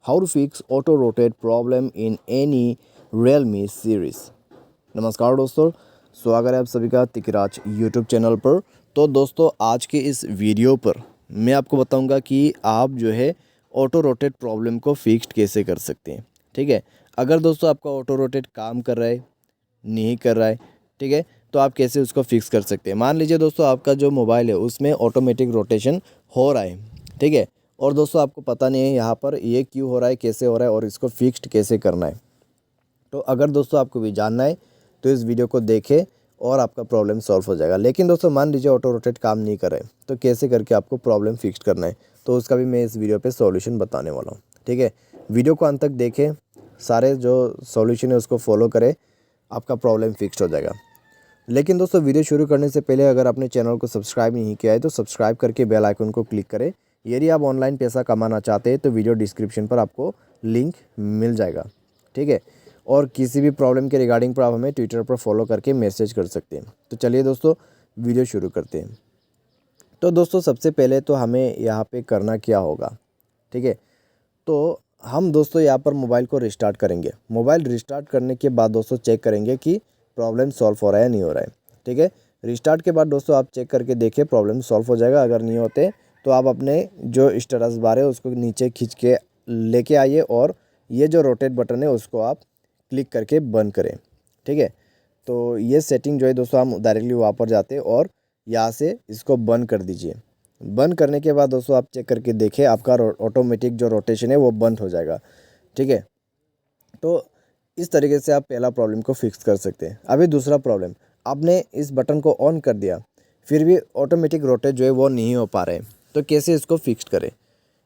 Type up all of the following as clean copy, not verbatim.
how to fix auto rotate problem in any Realme series। नमस्कार दोस्तों, स्वागत है आप सभी का तिकराज यूट्यूब चैनल पर। तो दोस्तों आज के इस वीडियो पर मैं आपको बताऊंगा कि आप जो है ऑटो रोटेट प्रॉब्लम को फिक्स कैसे कर सकते हैं। ठीक है, अगर दोस्तों आपका ऑटो रोटेट काम कर रहा है, नहीं कर रहा है, ठीक है, तो आप कैसे उसको फिक्स कर सकते हैं। मान लीजिए दोस्तों आपका जो मोबाइल है उसमें ऑटोमेटिक रोटेशन हो रहा है, ठीक है, और दोस्तों आपको पता नहीं है यहाँ पर ये क्यों हो रहा है, कैसे हो रहा है और इसको फिक्स्ड कैसे करना है। तो अगर दोस्तों आपको भी जानना है तो इस वीडियो को देखें और आपका प्रॉब्लम सॉल्व हो जाएगा। लेकिन दोस्तों मान लीजिए ऑटो रोटेट काम नहीं कर रहा है, तो कैसे करके आपको प्रॉब्लम फिक्स करना है, तो उसका भी मैं इस वीडियो पे सॉल्यूशन बताने वाला हूँ। ठीक है, वीडियो को अंत तक देखें, सारे जो सॉल्यूशन है उसको फॉलो करें, आपका प्रॉब्लम फिक्स हो जाएगा। लेकिन दोस्तों वीडियो शुरू करने से पहले अगर आपने चैनल को सब्सक्राइब नहीं किया है तो सब्सक्राइब करके बेल आइकन को क्लिक करें। यदि आप ऑनलाइन पैसा कमाना चाहते हैं तो वीडियो डिस्क्रिप्शन पर आपको लिंक मिल जाएगा। ठीक है, और किसी भी प्रॉब्लम के रिगार्डिंग पर आप हमें ट्विटर पर फॉलो करके मैसेज कर सकते हैं। तो चलिए दोस्तों वीडियो शुरू करते हैं। तो दोस्तों सबसे पहले तो हमें यहाँ पे करना क्या होगा, ठीक है, तो हम दोस्तों यहाँ पर मोबाइल को रिस्टार्ट करेंगे। मोबाइल रिस्टार्ट करने के बाद दोस्तों चेक करेंगे कि प्रॉब्लम सॉल्व हो रहा है या नहीं हो रहा है। ठीक है, रिस्टार्ट के बाद दोस्तों आप चेक करके देखिए प्रॉब्लम सॉल्व हो जाएगा। अगर नहीं होते तो आप अपने जो स्टेटस बार है उसको नीचे खींच के लेके आइए और ये जो रोटेट बटन है उसको आप क्लिक करके बंद करें। ठीक है, तो ये सेटिंग जो है दोस्तों हम डायरेक्टली वहाँ पर जाते हैं और यहाँ से इसको बंद कर दीजिए। बंद करने के बाद दोस्तों आप चेक करके देखें आपका ऑटोमेटिक जो रोटेशन है वो बंद हो जाएगा। ठीक है, तो इस तरीके से आप पहला प्रॉब्लम को फिक्स कर सकते हैं। अभी दूसरा प्रॉब्लम, आपने इस बटन को ऑन कर दिया फिर भी ऑटोमेटिक रोटेट जो है वो नहीं हो पा रहा है, तो कैसे इसको फिक्स करें।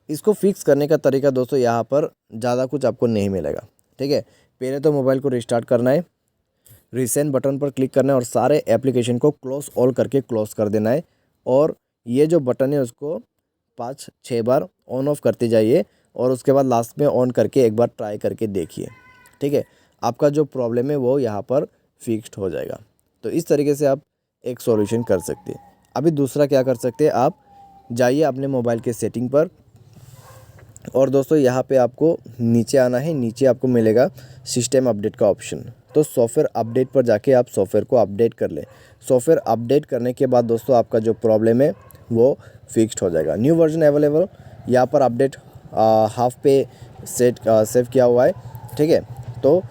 इसको फिक्स करने का तरीका दोस्तों यहाँ पर ज़्यादा कुछ आपको नहीं मिलेगा। ठीक है, पहले तो मोबाइल को रिस्टार्ट करना है, रीसेंट बटन पर क्लिक करना है और सारे एप्लीकेशन को क्लोज ऑल करके क्लोज कर देना है और ये जो बटन है उसको 5-6 बार ऑन ऑफ करते जाइए और उसके बाद लास्ट में ऑन करके एक बार ट्राई करके देखिए। ठीक है, आपका जो प्रॉब्लम है वो यहाँ पर फिक्स्ड हो जाएगा। तो इस तरीके से आप एक सॉल्यूशन कर सकते हैं। अभी दूसरा क्या कर सकते हैं, आप जाइए अपने मोबाइल के सेटिंग पर और दोस्तों यहाँ पे आपको नीचे आना है। नीचे आपको मिलेगा सिस्टम अपडेट का ऑप्शन, तो सॉफ्टवेयर अपडेट पर जाके आप सॉफ्टवेयर को अपडेट कर लें। सॉफ्टवेयर अपडेट करने के बाद दोस्तों आपका जो प्रॉब्लम है वो फिक्स्ड हो जाएगा। न्यू वर्जन अवेलेबल, यहाँ पर अपडेट हाफ पे सेव किया हुआ है। ठीक है, तो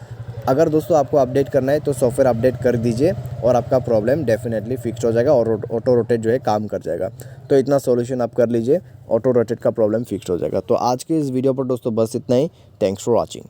अगर दोस्तों आपको अपडेट करना है तो सॉफ्टवेयर अपडेट कर दीजिए और आपका प्रॉब्लम डेफिनेटली फिक्स हो जाएगा और ऑटो रोटेट जो है काम कर जाएगा। तो इतना सॉल्यूशन आप कर लीजिए, ऑटो रोटेट का प्रॉब्लम फिक्स हो जाएगा। तो आज के इस वीडियो पर दोस्तों बस इतना ही। Thanks for watching.